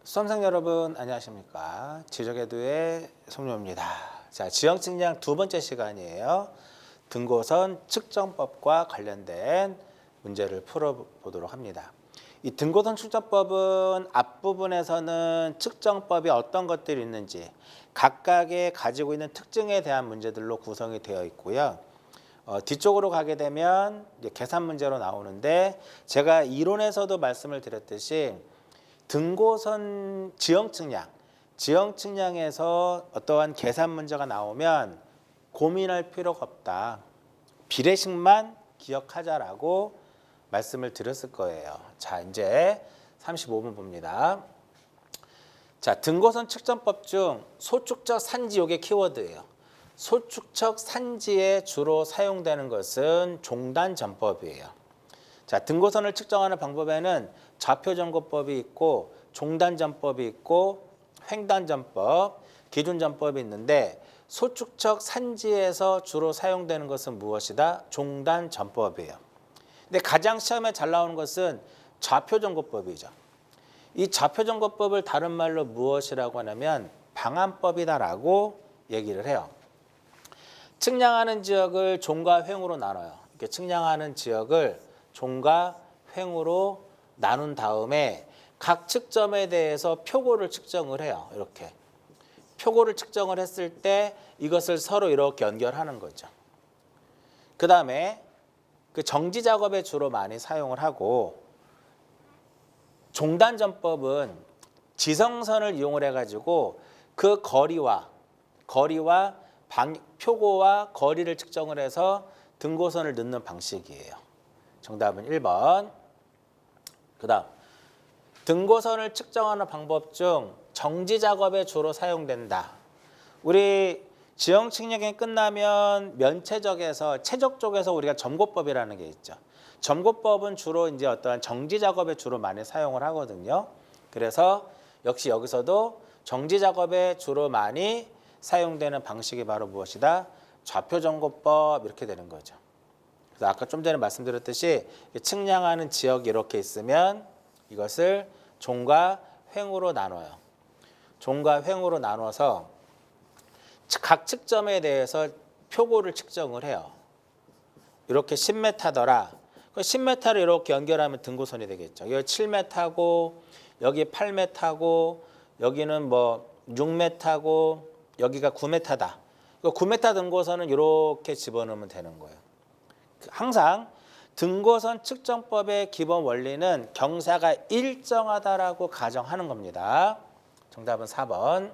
수험생 여러분 안녕하십니까. 지적에두의 송료입니다. 자, 지형 측량 두 번째 시간이에요. 등고선 측정법과 관련된 문제를 풀어보도록 합니다. 이 등고선 측정법은 앞부분에서는 측정법이 어떤 것들이 있는지 각각의 가지고 있는 특징에 대한 문제들로 구성이 되어 있고요. 뒤쪽으로 가게 되면 이제 계산 문제로 나오는데, 제가 이론에서도 말씀을 드렸듯이 등고선 지형 측량에서 어떠한 계산 문제가 나오면 고민할 필요가 없다. 비례식만 기억하자라고 말씀을 드렸을 거예요. 자, 이제 35번 봅니다. 자, 등고선 측정법 중 소축적 산지, 요게 키워드예요. 소축적 산지에 주로 사용되는 것은 종단전법이에요. 자, 등고선을 측정하는 방법에는 좌표전고법이 있고 종단전법이 있고 횡단전법, 기준전법이 있는데, 소축적 산지에서 주로 사용되는 것은 무엇이다? 종단전법이에요. 근데 가장 시험에 잘 나오는 것은 좌표전고법이죠. 이 좌표전고법을 다른 말로 무엇이라고 하냐면 방안법이다라고 얘기를 해요. 측량하는 지역을 종과 횡으로 나눠요. 이렇게 측량하는 지역을 종과 횡으로 나눈 다음에 각 측점에 대해서 표고를 측정을 해요. 이렇게 표고를 측정을 했을 때 이것을 서로 이렇게 연결하는 거죠. 그 다음에 그 정지 작업에 주로 많이 사용을 하고, 종단전법은 지성선을 이용을 해가지고 그 거리와 표고와 거리를 측정을 해서 등고선을 넣는 방식이에요. 정답은 1번. 그 다음, 등고선을 측정하는 방법 중 정지 작업에 주로 사용된다. 우리 지형 측량이 끝나면 면체적에서 최적 쪽에서 우리가 점고법이라는 게 있죠. 점고법은 주로 이제 어떠한 정지 작업에 주로 많이 사용을 하거든요. 그래서 역시 여기서도 정지 작업에 주로 많이 사용되는 방식이 바로 무엇이다? 좌표점고법, 이렇게 되는 거죠. 그래서 아까 좀 전에 말씀드렸듯이 측량하는 지역이 이렇게 있으면 이것을 종과 횡으로 나눠요. 종과 횡으로 나눠서 각 측점에 대해서 표고를 측정을 해요. 이렇게 10m더라. 10m를 이렇게 연결하면 등고선이 되겠죠. 여기 7m고 여기 8m고 여기는 뭐 6m고 여기가 9m다. 9m 등고선은 이렇게 집어넣으면 되는 거예요. 항상 등고선 측정법의 기본 원리는 경사가 일정하다라고 가정하는 겁니다. 정답은 4번.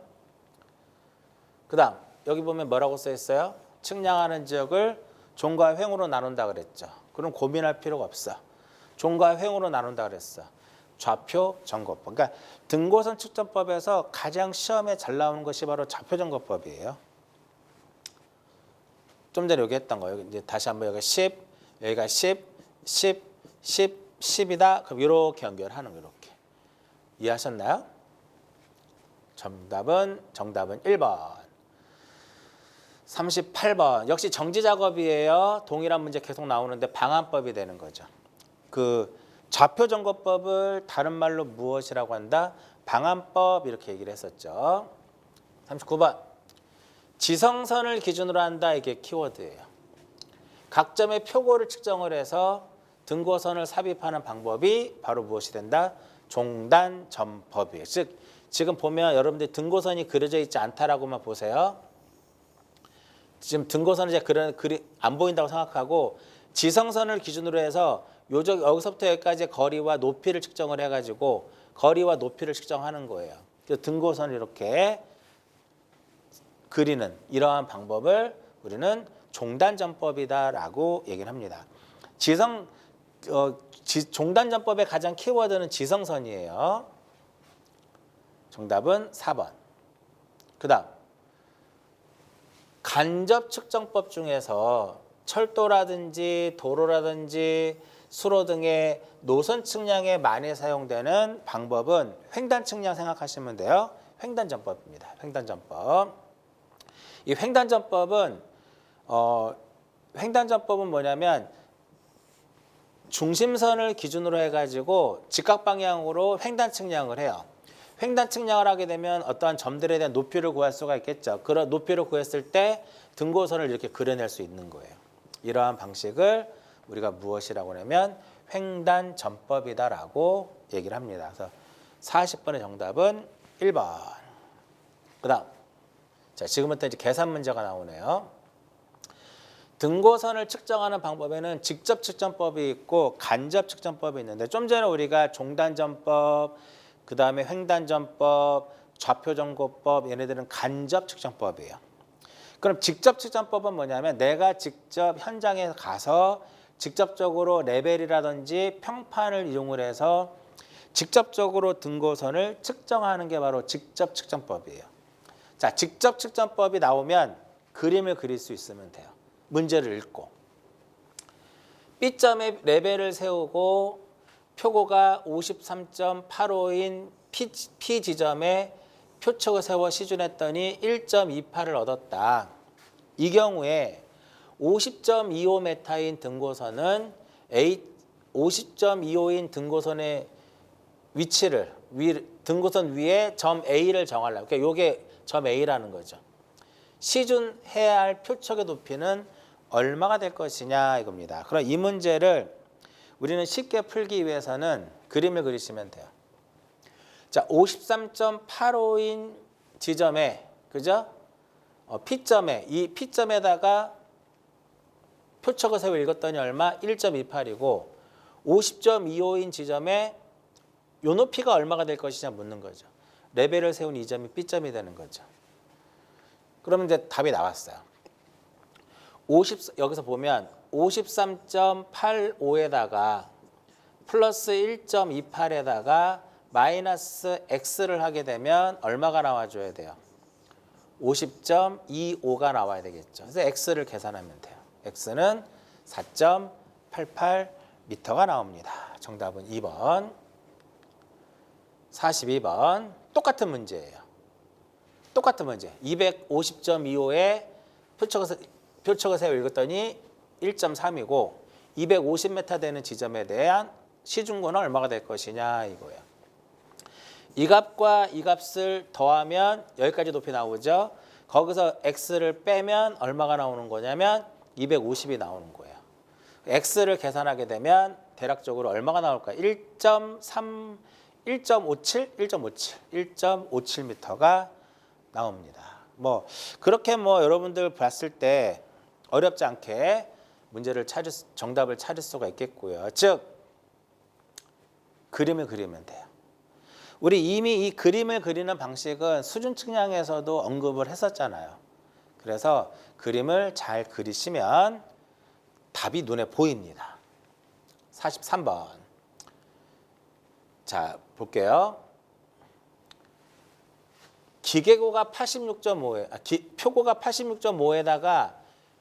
그 다음 여기 보면 뭐라고 써 있어요? 측량하는 지역을 종과 횡으로 나눈다 그랬죠. 그럼 고민할 필요가 없어. 종과 횡으로 나눈다 그랬어. 좌표 점거법. 그러니까 등고선 측정법에서 가장 시험에 잘 나오는 것이 바로 좌표 점거법이에요. 좀 전에 여기 했던 거예요. 이제 다시 한번 여기가 10, 여기가 10, 10, 10, 10이다. 그럼 이렇게 연결하는 거, 이렇게. 이해하셨나요? 정답은 1번. 38번. 역시 정지 작업이에요. 동일한 문제 계속 나오는데 방안법이 되는 거죠. 그 좌표 점거법을 다른 말로 무엇이라고 한다? 방안법, 이렇게 얘기를 했었죠. 39번. 지성선을 기준으로 한다, 이게 키워드예요. 각 점의 표고를 측정을 해서 등고선을 삽입하는 방법이 바로 무엇이 된다? 종단전법이에요. 즉 지금 보면 여러분들 등고선이 그려져 있지 않다라고만 보세요. 지금 등고선은 이제 안 보인다고 생각하고, 지성선을 기준으로 해서 여기서부터 여기까지 거리와 높이를 측정을 해가지고 거리와 높이를 측정하는 거예요. 그래서 등고선을 이렇게 그리는 이러한 방법을 우리는 종단전법이다라고 얘기를 합니다. 종단전법의 가장 키워드는 지성선이에요. 정답은 4번. 그 다음, 간접 측정법 중에서 철도라든지 도로라든지 수로 등의 노선 측량에 많이 사용되는 방법은 횡단 측량 생각하시면 돼요. 횡단전법입니다. 횡단전법. 이 횡단전법은 뭐냐면 중심선을 기준으로 해가지고 직각 방향으로 횡단 측량을 해요. 횡단 측량을 하게 되면 어떠한 점들에 대한 높이를 구할 수가 있겠죠. 그런 높이를 구했을 때 등고선을 이렇게 그려낼 수 있는 거예요. 이러한 방식을 우리가 무엇이라고 하냐면 횡단점법이다라고 얘기를 합니다. 그래서 40번의 정답은 1번. 그다음, 자 지금부터 이제 계산 문제가 나오네요. 등고선을 측정하는 방법에는 직접 측정법이 있고 간접 측정법이 있는데 좀 전에 우리가 종단전법, 그 다음에 횡단전법, 좌표전고법 얘네들은 간접 측정법이에요. 그럼 직접 측정법은 뭐냐면 내가 직접 현장에 가서 직접적으로 레벨이라든지 평판을 이용을 해서 직접적으로 등고선을 측정하는 게 바로 직접 측정법이에요. 자, 직접 측정법이 나오면 그림을 그릴 수 있으면 돼요. 문제를 읽고 B점에 레벨을 세우고 표고가 53.85인 P 지점에 표척을 세워 시준했더니 1.28을 얻었다. 이 경우에 50.25m인 등고선은 50.25인 등고선의 위치를 등고선 위에 점 A를 정하려고. 그러니까 이게 점 A라는 거죠. 시준해야 할 표척의 높이는 얼마가 될 것이냐 이겁니다. 그럼 이 문제를 우리는 쉽게 풀기 위해서는 그림을 그리시면 돼요. 자, 53.85인 지점에, 그죠? P점에, 이 P점에다가 표척을 세워 읽었더니 얼마? 1.28이고 50.25인 지점에 요 높이가 얼마가 될 것이냐 묻는 거죠. 레벨을 세운 이 점이 B점이 되는 거죠. 그러면 이제 답이 나왔어요. 여기서 보면 53.85에다가 플러스 1.28에다가 마이너스 x를 하게 되면 얼마가 나와줘야 돼요? 50.25가 나와야 되겠죠. 그래서 x를 계산하면 돼요. x는 4.88m가 나옵니다. 정답은 2번. 42번 똑같은 문제예요. 똑같은 문제. 250.25에 표척을 세워 읽었더니 1.3이고 250m 되는 지점에 대한 시중고는 얼마가 될 것이냐 이거예요. 이 값과 이 값을 더하면 여기까지 높이 나오죠. 거기서 x를 빼면 얼마가 나오는 거냐면 250이 나오는 거예요. x를 계산하게 되면 대략적으로 얼마가 나올까요? 1.57m가 나옵니다. 뭐 그렇게 여러분들 봤을 때 어렵지 않게 문제를 정답을 찾을 수가 있겠고요. 즉 그림을 그리면 돼요. 우리 이미 이 그림을 그리는 방식은 수준 측량에서도 언급을 했었잖아요. 그래서 그림을 잘 그리시면 답이 눈에 보입니다. 43번. 자, 볼게요. 기계고가 86.5에 표고가 86.5에다가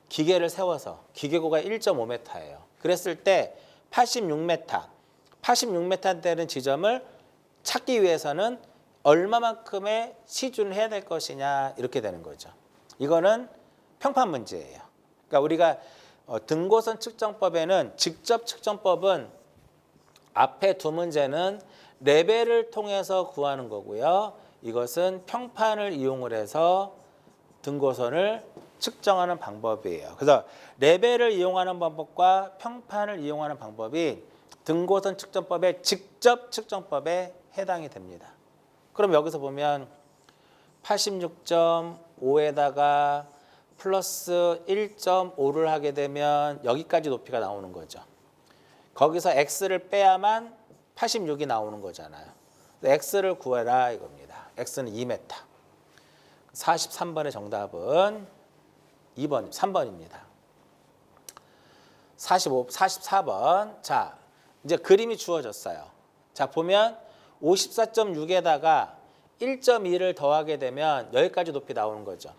기계를 세워서 기계고가 1.5m예요. 그랬을 때 86m 되는 지점을 찾기 위해서는 얼마만큼의 시준을 해야 될 것이냐 이렇게 되는 거죠. 이거는 평판 문제예요. 그러니까 우리가 등고선 측정법에는 직접 측정법은 앞에 두 문제는 레벨을 통해서 구하는 거고요. 이것은 평판을 이용을 해서 등고선을 측정하는 방법이에요. 그래서 레벨을 이용하는 방법과 평판을 이용하는 방법이 등고선 측정법의 직접 측정법에 해당이 됩니다. 그럼 여기서 보면 86.5에다가 플러스 1.5를 하게 되면 여기까지 높이가 나오는 거죠. 거기서 x를 빼야만 86이 나오는 거잖아요. x를 구해라 이겁니다. x는 2m. 43번의 정답은 3번입니다. 44번. 자, 이제 그림이 주어졌어요. 자, 보면 54.6에다가 1.2를 더하게 되면 여기까지 높이 나오는 거죠.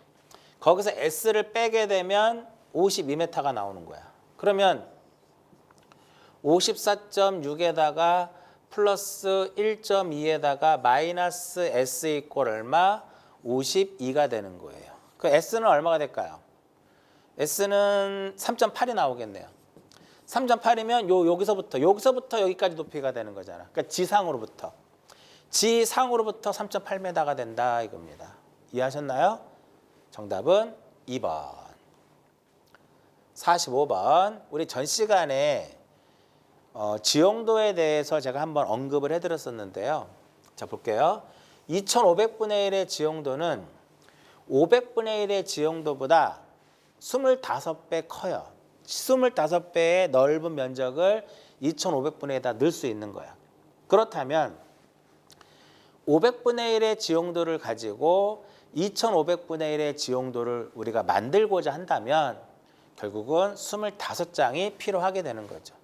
거기서 s를 빼게 되면 52m가 나오는 거야. 그러면 54.6에다가 플러스 1.2에다가 마이너스 s 이꼴 얼마? 52가 되는 거예요. 그 s는 얼마가 될까요? s는 3.8이 나오겠네요. 3.8이면 여기서부터 여기까지 높이가 되는 거잖아. 그러니까 지상으로부터 지상으로부터 3.8m가 된다 이겁니다. 이해하셨나요? 정답은 2번. 45번. 우리 전 시간에 지용도에 대해서 제가 한번 언급을 해드렸었는데요. 자, 볼게요. 2500분의 1의 지용도는 500분의 1의 지용도보다 25배 커요. 25배의 넓은 면적을 2500분의 1에다 넣을 수 있는 거야. 그렇다면 500분의 1의 지용도를 가지고 2500분의 1의 지용도를 우리가 만들고자 한다면 결국은 25장이 필요하게 되는 거죠.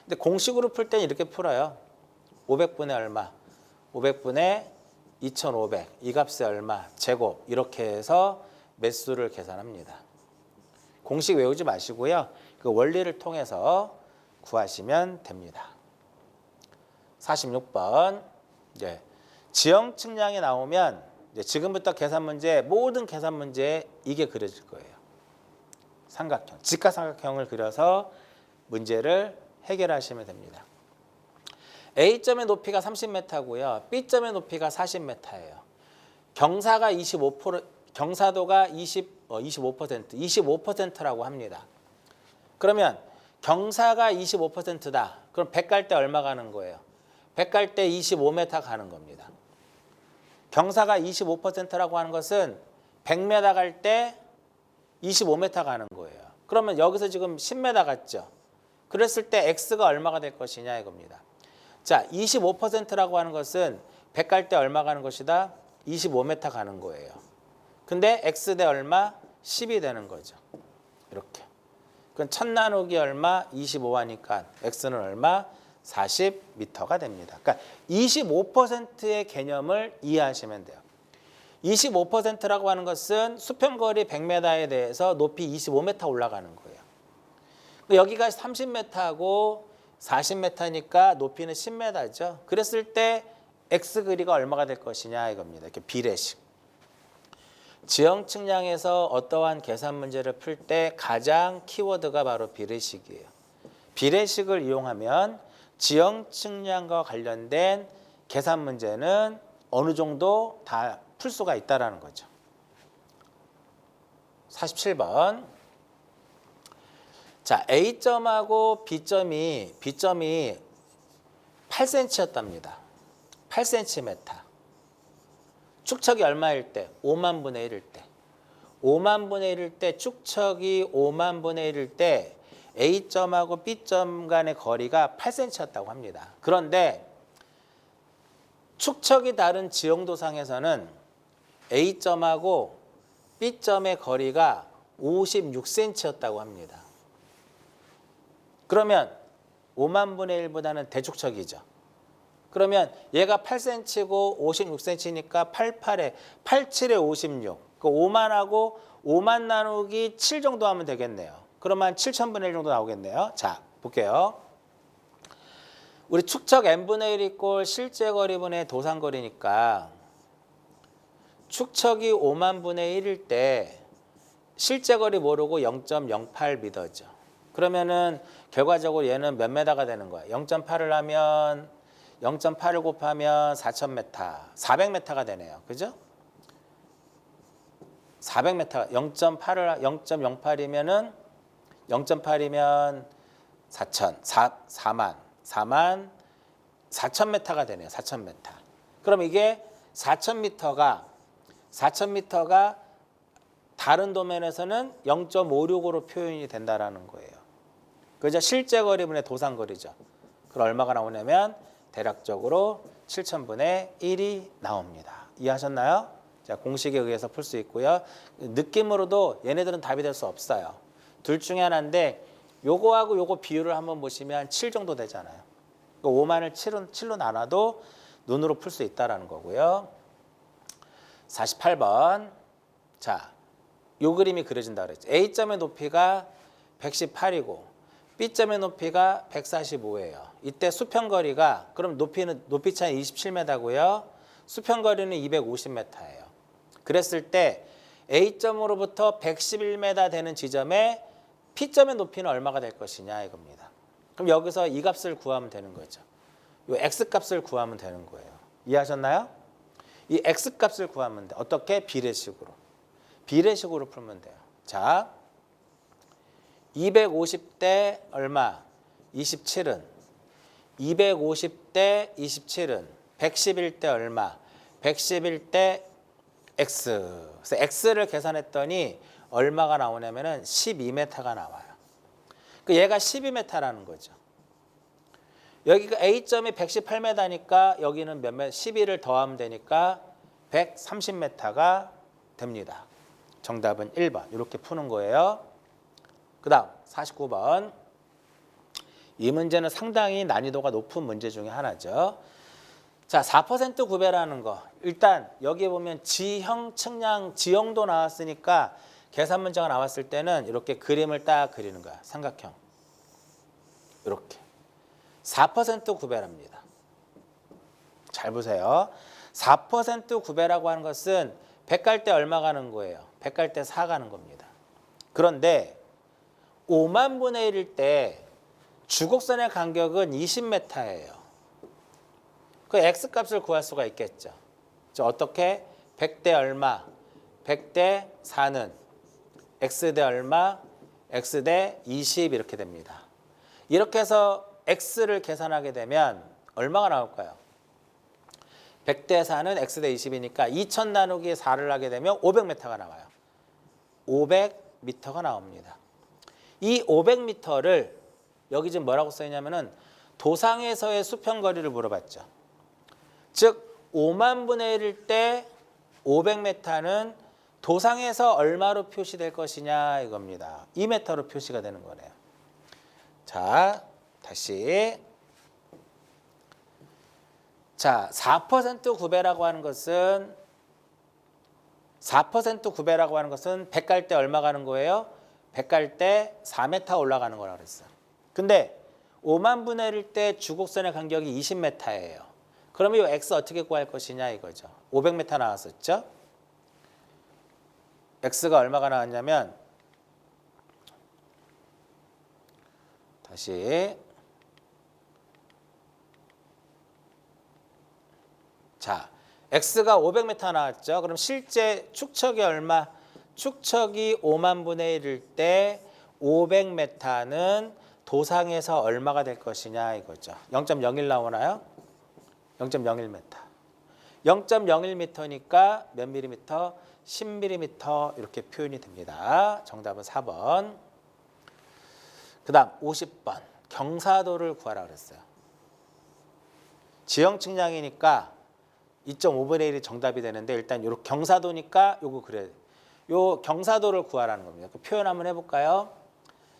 근데 공식으로 풀 때는 이렇게 풀어요. 500분의 얼마, 500분의 2500, 이 값이 얼마, 제곱 이렇게 해서 매수를 계산합니다. 공식 외우지 마시고요. 그 원리를 통해서 구하시면 됩니다. 46번. 이제 지형 측량이 나오면 이제 지금부터 계산 문제, 모든 계산 문제에 이게 그려질 거예요. 삼각형, 직각삼각형을 그려서 문제를 해결하시면 됩니다. A점의 높이가 30m고요. B점의 높이가 40m예요. 경사가 경사도가 25%라고 합니다. 그러면 경사가 25%다. 그럼 100 갈 때 얼마 가는 거예요? 100 갈 때 25m 가는 겁니다. 경사가 25%라고 하는 것은 100m 갈 때 25m 가는 거예요. 그러면 여기서 지금 10m 갔죠. 그랬을 때 x가 얼마가 될 것이냐 이겁니다. 자, 25%라고 하는 것은 100 갈 때 얼마 가는 것이다? 25m 가는 거예요. 근데 x 대 얼마? 10이 되는 거죠. 이렇게. 그럼 1000 나누기 얼마? 25하니까 x는 얼마? 40m가 됩니다. 그러니까 25%의 개념을 이해하시면 돼요. 25%라고 하는 것은 수평거리 100m에 대해서 높이 25m 올라가는 거예요. 여기가 30m하고 40m니까 높이는 10m죠. 그랬을 때 x 거리가 얼마가 될 것이냐 이겁니다. 이렇게 비례식. 지형 측량에서 어떠한 계산 문제를 풀 때 가장 키워드가 바로 비례식이에요. 비례식을 이용하면 지형 측량과 관련된 계산 문제는 어느 정도 다 풀 수가 있다는 거죠. 47번. 자, A점하고 B점이 8cm였답니다. 8cm. 축척이 얼마일 때? 5만 분의 1일 때. 5만 분의 1일 때 축척이 5만 분의 1일 때 A점하고 B점 간의 거리가 8cm였다고 합니다. 그런데 축척이 다른 지형도상에서는 A점하고 B점의 거리가 56cm였다고 합니다. 그러면 5만 분의 1보다는 대축척이죠. 그러면 얘가 8cm고 56cm니까 88에 87에 56. 그 5만하고 5만 나누기 7 정도 하면 되겠네요. 그러면 7,000분의 1 정도 나오겠네요. 자, 볼게요. 우리 축척 n분의 1 이꼴 실제 거리분의 도상거리니까 축척이 5만 분의 1일 때 실제 거리 모르고 0.08m죠. 그러면은 결과적으로 얘는 몇 메다가 되는 거야? 0.8을 하면 0.8을 곱하면 4,000m, 400m가 되네요. 그죠? 400m, 0.08이면은 0.8이면 4만 4,000m가 되네요. 4,000m. 그럼 이게 4,000m가 다른 도면에서는 0.565로 표현이 된다라는 거예요. 그죠? 실제 거리분의 도상거리죠. 그럼 얼마가 나오냐면 대략적으로 7,000분의 1이 나옵니다. 이해하셨나요? 자, 공식에 의해서 풀 수 있고요. 느낌으로도 얘네들은 답이 될 수 없어요. 둘 중에 하나인데 요거하고 요거 비율을 한번 보시면 7 정도 되잖아요. 5만을 7로 나눠도 눈으로 풀 수 있다라는 거고요. 48번. 자, 요 그림이 그려진다 그랬죠. A점의 높이가 118이고 B점의 높이가 145예요. 이때 수평거리가 그럼 높이 차이 27m고요. 수평거리는 250m예요. 그랬을 때 A점으로부터 111m 되는 지점에 P점의 높이는 얼마가 될 것이냐 이겁니다. 그럼 여기서 이 값을 구하면 되는 거죠. 요 X값을 구하면 되는 거예요. 이해하셨나요? 이 x값을 구하면 돼. 어떻게? 비례식으로. 비례식으로 풀면 돼요. 자, 250대 얼마? 27은 250대 27은 111대 얼마? 111대 x. 그래서 x를 계산했더니 얼마가 나오냐면은 12m가 나와요. 그 얘가 12m라는 거죠. 여기가 A점이 118m니까 여기는 몇 m? 12를 더하면 되니까 130m가 됩니다. 정답은 1번. 이렇게 푸는 거예요. 그 다음 49번. 이 문제는 상당히 난이도가 높은 문제 중에 하나죠. 자, 4% 구배라는 거. 일단 여기 보면 지형, 측량, 지형도 나왔으니까 계산 문제가 나왔을 때는 이렇게 그림을 딱 그리는 거야. 삼각형. 이렇게. 4% 구배랍니다. 잘 보세요. 4% 구배라고 하는 것은 100 갈 때 얼마 가는 거예요? 100 갈 때 4 가는 겁니다. 그런데 5만 분의 1일 때 주곡선의 간격은 20m예요. 그 x값을 구할 수가 있겠죠. 어떻게? 100대 얼마? 100대 4는 x대 얼마? x대 20 이렇게 됩니다. 이렇게 해서 x를 계산하게 되면 얼마가 나올까요? 100대 4는 x대 20이니까 2000 나누기 4를 하게 되면 500m가 나와요. 500m가 나옵니다. 이 500m를 여기 지금 뭐라고 써있냐면은 도상에서의 수평거리를 물어봤죠. 즉 5만 분의 1일 때 500m는 도상에서 얼마로 표시될 것이냐 이겁니다. 2m로 표시가 되는 거네요. 자, 다시. 자, 4% 구배라고 하는 것은 100 갈 때 얼마 가는 거예요? 100 갈 때 4m 올라가는 거라고 그랬어요. 근데 5만 분의 1일 때 주곡선의 간격이 20m예요. 그러면 이 x 어떻게 구할 것이냐 이거죠. 500m 나왔었죠? x가 얼마가 나왔냐면 다시 자, x가 500m 나왔죠. 그럼 실제 축척이 얼마? 축척이 5만 분의 1일 때 500m는 도상에서 얼마가 될 것이냐 이거죠. 0.01 나오나요? 0.01m. 0.01m니까 몇 밀리미터? 10mm 이렇게 표현이 됩니다. 정답은 4번. 그 다음 50번. 경사도를 구하라 그랬어요. 지형 측량이니까 2.5분의 1이 정답이 되는데 일단 요렇게 경사도니까 요거 그래야 돼. 요 경사도를 구하라는 겁니다. 그 표현 한번 해볼까요?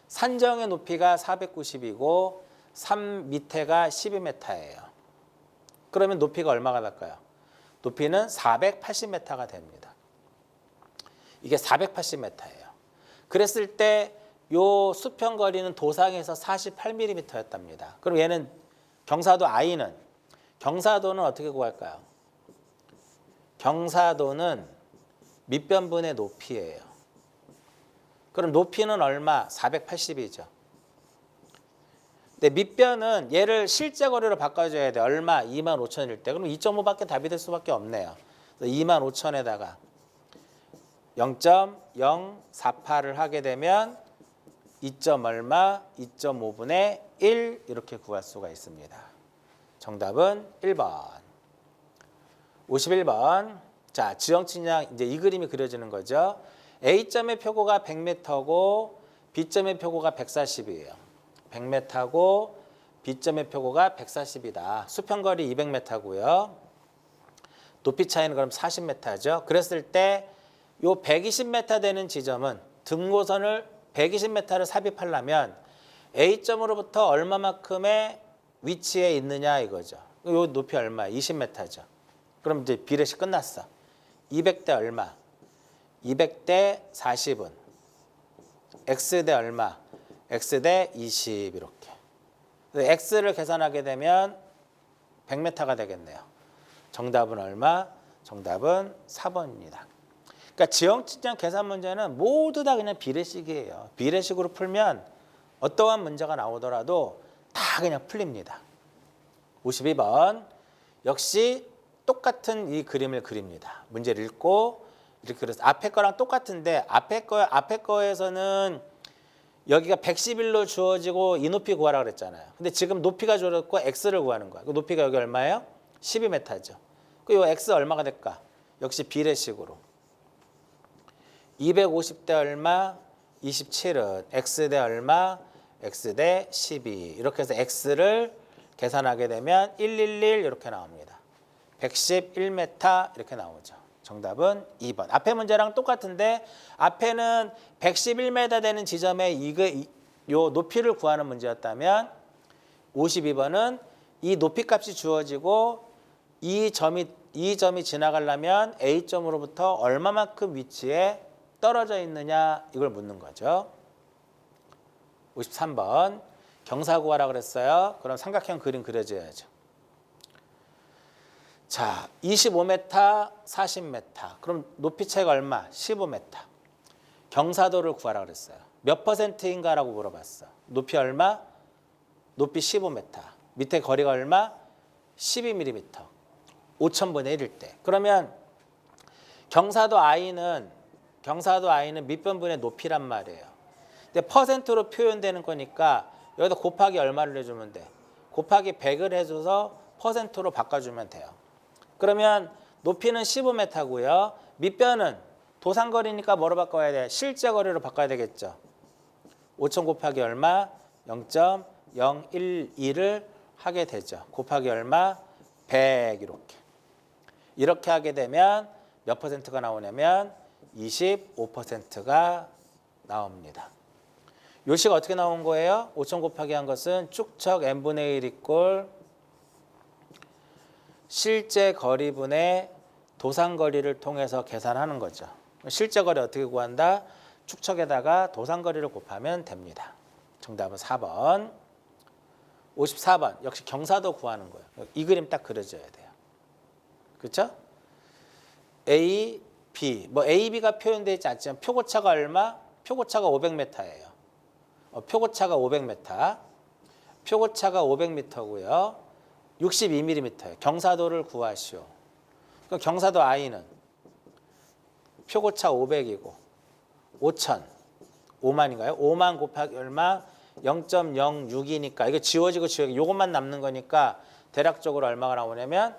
산정의 높이가 490이고 산 밑에가 12m예요. 그러면 높이가 얼마가 될까요? 높이는 480m가 됩니다. 이게 480m예요. 그랬을 때 요 수평거리는 도상에서 48mm였답니다. 그럼 얘는 경사도 I는 경사도는 어떻게 구할까요? 경사도는 밑변분의 높이예요. 그럼 높이는 얼마? 480이죠. 근데 밑변은 얘를 실제 거리로 바꿔줘야 돼. 얼마? 25,000일 때. 그럼 2.5밖에 답이 될 수밖에 없네요. 25,000에다가 0.048을 하게 되면 2. 얼마? 2.5분의 1 이렇게 구할 수가 있습니다. 정답은 1번. 51번. 자, 지형 측량 이제 이 그림이 그려지는 거죠. A점의 표고가 100m고 B점의 표고가 140이에요. 100m고 B점의 표고가 140이다. 수평거리 200m고요. 높이 차이는 그럼 40m죠. 그랬을 때 요 120m 되는 지점은 등고선을 120m를 삽입하려면 A점으로부터 얼마만큼의 위치에 있느냐 이거죠. 요 높이 얼마? 20m죠. 그럼 이제 비례식 끝났어. 200대 얼마? 200대 40은 x대 얼마? x대 20 이렇게. x를 계산하게 되면 100m가 되겠네요. 정답은 얼마? 정답은 4번입니다. 그러니까 지형 측량 계산 문제는 모두 다 그냥 비례식이에요. 비례식으로 풀면 어떠한 문제가 나오더라도 다 그냥 풀립니다. 52번. 역시 똑같은 이 그림을 그립니다. 문제를 읽고 이렇게 그려서 앞에 거랑 똑같은데 앞에 거에서는 여기가 111로 주어지고 이 높이 구하라 그랬잖아요. 근데 지금 높이가 주어졌고 x를 구하는 거야. 그 높이가 여기 얼마예요? 12m죠. 그 x 얼마가 될까? 역시 비례식으로 250대 얼마? 27은 x 대 얼마? x 대 12. 이렇게 해서 x를 계산하게 되면 111 이렇게 나옵니다. 111m 이렇게 나오죠. 정답은 2번. 앞에 문제랑 똑같은데 앞에는 111m 되는 지점에 요 높이를 구하는 문제였다면 52번은 이 높이 값이 주어지고 이 점이 지나가려면 A점으로부터 얼마만큼 위치에 떨어져 있느냐 이걸 묻는 거죠. 53번 경사 구하라 그랬어요. 그럼 삼각형 그림 그려줘야죠. 자, 25m, 40m. 그럼 높이 차이가 얼마? 15m. 경사도를 구하라 그랬어요. 몇 퍼센트인가라고 물어봤어. 높이 얼마? 높이 15m. 밑에 거리가 얼마? 12mm. 5,000분의 1일 때. 그러면 경사도 I는 밑변분의 높이란 말이에요. 근데 퍼센트로 표현되는 거니까 여기다 곱하기 얼마를 해주면 돼? 곱하기 100을 해줘서 퍼센트로 바꿔주면 돼요. 그러면 높이는 15m고요. 밑변은 도산거리니까 뭐로 바꿔야 돼? 실제 거리로 바꿔야 되겠죠. 5,000 곱하기 얼마? 0.012를 하게 되죠. 곱하기 얼마? 100 이렇게 하게 되면 몇 퍼센트가 나오냐면 25%가 나옵니다. 요식 어떻게 나온 거예요? 5,000 곱하기 한 것은 축척 n분의 1 이꼴 실제 거리분의 도산거리를 통해서 계산하는 거죠. 실제 거리 어떻게 구한다? 축척에다가 도산거리를 곱하면 됩니다. 정답은 4번. 54번 역시 경사도 구하는 거예요. 이 그림 딱 그려줘야 돼요. 그렇죠? A, B. A, B가 표현되어 있지 않지만 표고차가 얼마? 표고차가 500m예요. 표고차가 500m. 표고차가 500m고요. 62mm예요. 경사도를 구하시오. 그럼 경사도 I는 표고차 500이고 5,000, 5만인가요? 5만 곱하기 얼마? 0.06이니까 이거 지워지고 이것만 남는 거니까 대략적으로 얼마가 나오냐면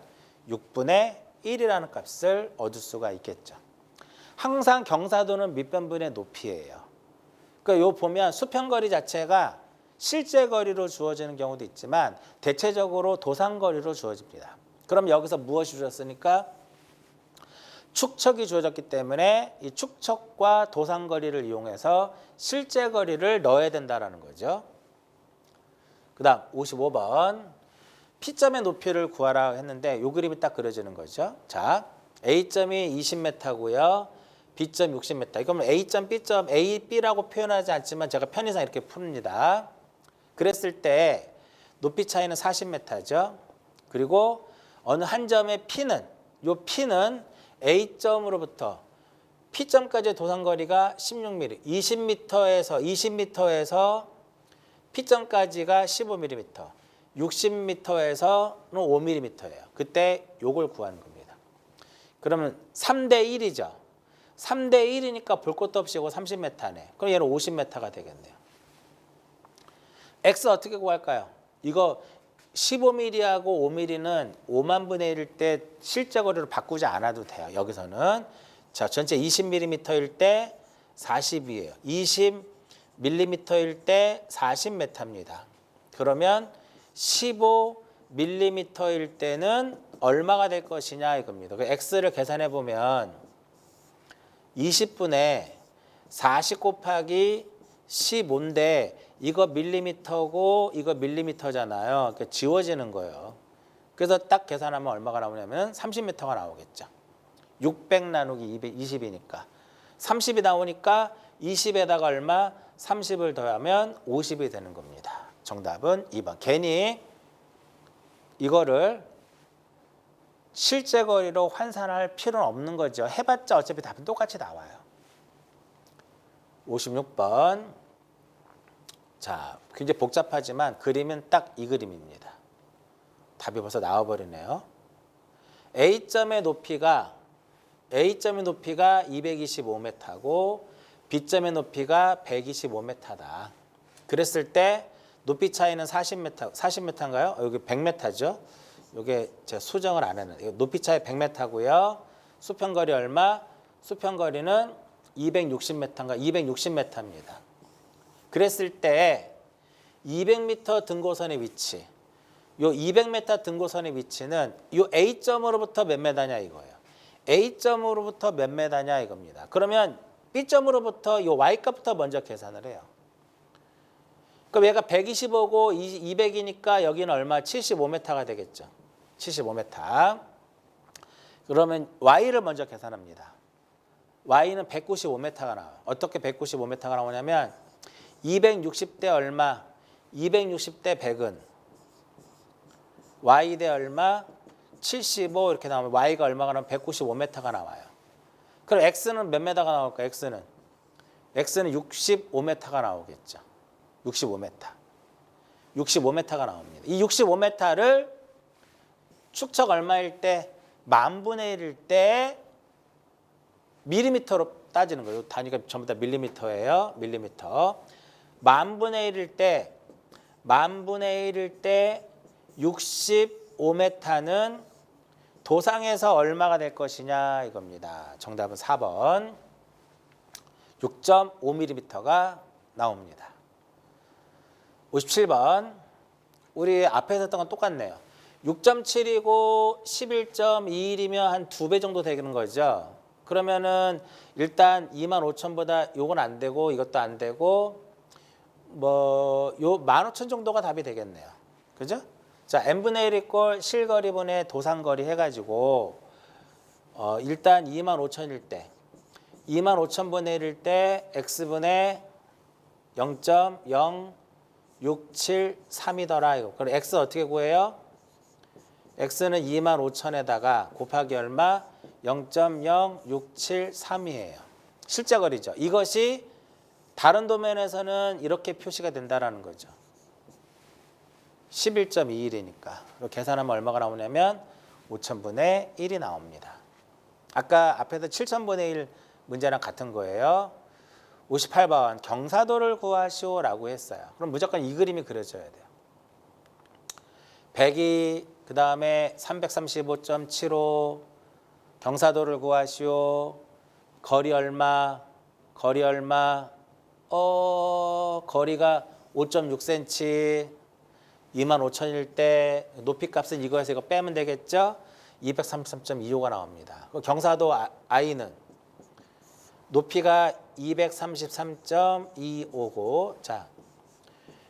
6분의 1이라는 값을 얻을 수가 있겠죠. 항상 경사도는 밑변분의 높이예요. 그러니까 요 보면 수평거리 자체가 실제 거리로 주어지는 경우도 있지만 대체적으로 도산거리로 주어집니다. 그럼 여기서 무엇이 주어졌으니까? 축척이 주어졌기 때문에 이 축척과 도산거리를 이용해서 실제 거리를 넣어야 된다는 거죠. 그 다음 55번 P점의 높이를 구하라 했는데 이 그림이 딱 그려지는 거죠. 자, A점이 20m고요. B점 60m. 이거는 A점, B점, A, B라고 표현하지 않지만 제가 편의상 이렇게 풉니다. 그랬을 때 높이 차이는 40m죠. 그리고 어느 한 점의 P는 A점으로부터 P점까지의 도산거리가 16mm, 20m에서 P점까지가 15mm, 60m에서는 5mm예요. 그때 요걸 구하는 겁니다. 그러면 3대 1이죠. 3대 1이니까 볼 것도 없이 이거 30m네. 그럼 얘는 50m가 되겠네요. X 어떻게 구할까요? 이거 15mm하고 5mm는 5만 분의 1일 때 실제 거리로 바꾸지 않아도 돼요. 여기서는. 자, 전체 20mm일 때 40이에요. 20mm일 때 40m입니다. 그러면 15mm일 때는 얼마가 될 것이냐 이겁니다. 그 X를 계산해 보면 20분의 40 곱하기 15인데 이거 밀리미터고 이거 밀리미터잖아요. 그러니까 지워지는 거예요. 그래서 딱 계산하면 얼마가 나오냐면 30m가 나오겠죠. 600 나누기 20이니까. 30이 나오니까 20에다가 얼마? 30을 더하면 50이 되는 겁니다. 정답은 2번. 괜히 이거를 실제 거리로 환산할 필요는 없는 거죠. 해봤자 어차피 답은 똑같이 나와요. 56번. 자, 굉장히 복잡하지만 그림은 딱 이 그림입니다. 답이 벌써 나와버리네요. A점의 높이가 225m고 B점의 높이가 125m다. 그랬을 때 높이 차이는 40m인가요? 여기 100m죠. 이게 제가 수정을 안 했는데 높이 차이 100m고요. 수평거리 얼마? 수평거리는 260m인가? 260m입니다. 그랬을 때 200m 등고선의 위치, 요 200m 등고선의 위치는 요 A점으로부터 몇 m냐 이거예요. A점으로부터 몇 m냐 이겁니다. 그러면 B점으로부터 요 Y값부터 먼저 계산을 해요. 그럼 얘가 125고 200이니까 여기는 얼마? 75m가 되겠죠. 75m. 그러면 Y를 먼저 계산합니다. Y는 195m가 나와요. 어떻게 195m가 나오냐면 260대 얼마? 260대 100은 Y 대 얼마? 75 이렇게 나오면 Y가 얼마가 나오면 195m가 나와요. 그럼 X는 몇 m가 나올까? X는 65m가 나오겠죠. 65m. 65m가 나옵니다. 이 65m를 축척 얼마일 때? 10,000분의 1일 때 밀리미터로 따지는 거예요. 단위가 전부 다 밀리미터예요. 밀리미터. 10,000분의 1일 때 65m는 도상에서 얼마가 될 것이냐 이겁니다. 정답은 4번. 6.5mm가 나옵니다. 57번. 우리 앞에서 했던 건 똑같네요. 6.7이고 11.21이면 한 2배 정도 되는 거죠. 그러면은 일단 25,000보다 요건 안 되고 이것도 안 되고 뭐 요 15,000 정도가 답이 되겠네요. 그죠? 자, n분의 1 이꼴 실거리분의 도상거리 해가지고 일단 25,000일 때 25,000분의 1일 때 x분의 0.0673이더라 이거. 그럼 x 어떻게 구해요? x는 25,000에다가 곱하기 얼마? 0.0673이에요. 실제 거리죠. 이것이 다른 도면에서는 이렇게 표시가 된다라는 거죠. 11.21이니까. 계산하면 얼마가 나오냐면 5,000분의 1이 나옵니다. 아까 앞에서 7,000분의 1 문제랑 같은 거예요. 58번 경사도를 구하시오라고 했어요. 그럼 무조건 이 그림이 그려져야 돼요. 100이 그 다음에 335.75 경사도를 구하시오. 거리 얼마? 거리가 5.6cm 25,000일 때 높이값은 이거에서 이거 빼면 되겠죠? 233.25가 나옵니다. 경사도 I는 높이가 233.25고 자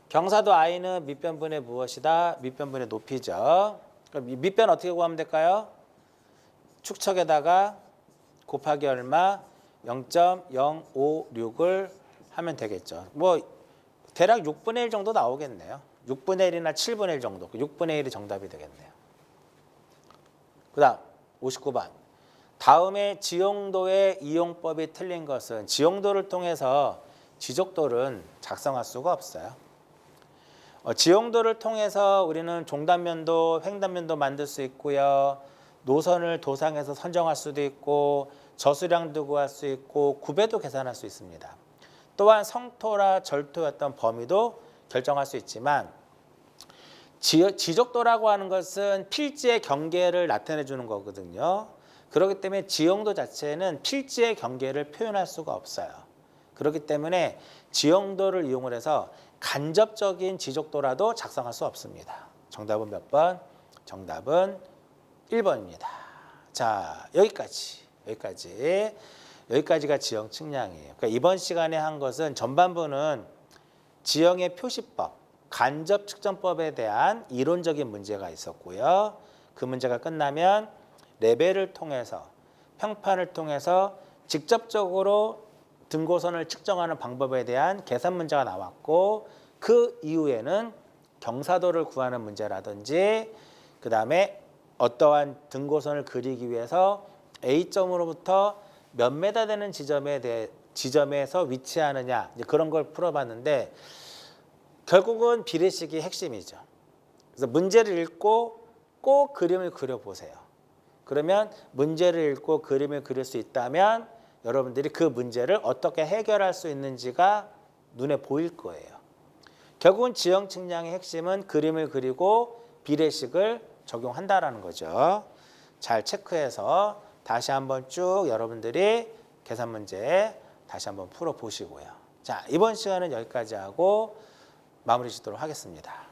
경사도 I는 밑변분의 무엇이다? 밑변분의 높이죠. 그럼 밑변 어떻게 구하면 될까요? 축척에다가 곱하기 얼마? 0.056을 하면 되겠죠. 뭐 대략 6분의 1 정도 나오겠네요. 6분의 1이나 7분의 1 정도. 6분의 1이 정답이 되겠네요. 그 다음 59번. 다음에 지용도의 이용법이 틀린 것은 지용도를 통해서 지적도를 작성할 수가 없어요. 지용도를 통해서 우리는 종단면도, 횡단면도 만들 수 있고요. 노선을 도상에서 선정할 수도 있고 저수량도 구할 수 있고 구배도 계산할 수 있습니다. 또한 성토라 절토였던 범위도 결정할 수 있지만 지적도라고 하는 것은 필지의 경계를 나타내 주는 거거든요. 그렇기 때문에 지형도 자체는 필지의 경계를 표현할 수가 없어요. 그렇기 때문에 지형도를 이용을 해서 간접적인 지적도라도 작성할 수 없습니다. 정답은 몇 번? 정답은 1번입니다. 자, 여기까지가 지형 측량이에요. 그러니까 이번 시간에 한 것은 전반부는 지형의 표시법, 간접 측정법에 대한 이론적인 문제가 있었고요. 그 문제가 끝나면 레벨을 통해서 평판을 통해서 직접적으로 등고선을 측정하는 방법에 대한 계산 문제가 나왔고 그 이후에는 경사도를 구하는 문제라든지 그 다음에 어떠한 등고선을 그리기 위해서 A점으로부터 몇 메다 되는 지점에서 위치하느냐 그런 걸 풀어봤는데 결국은 비례식이 핵심이죠. 그래서 문제를 읽고 꼭 그림을 그려보세요. 그러면 문제를 읽고 그림을 그릴 수 있다면 여러분들이 그 문제를 어떻게 해결할 수 있는지가 눈에 보일 거예요. 결국은 지형 측량의 핵심은 그림을 그리고 비례식을 적용한다라는 거죠. 잘 체크해서 다시 한번 쭉 여러분들이 계산 문제 다시 한번 풀어보시고요. 자, 이번 시간은 여기까지 하고 마무리 짓도록 하겠습니다.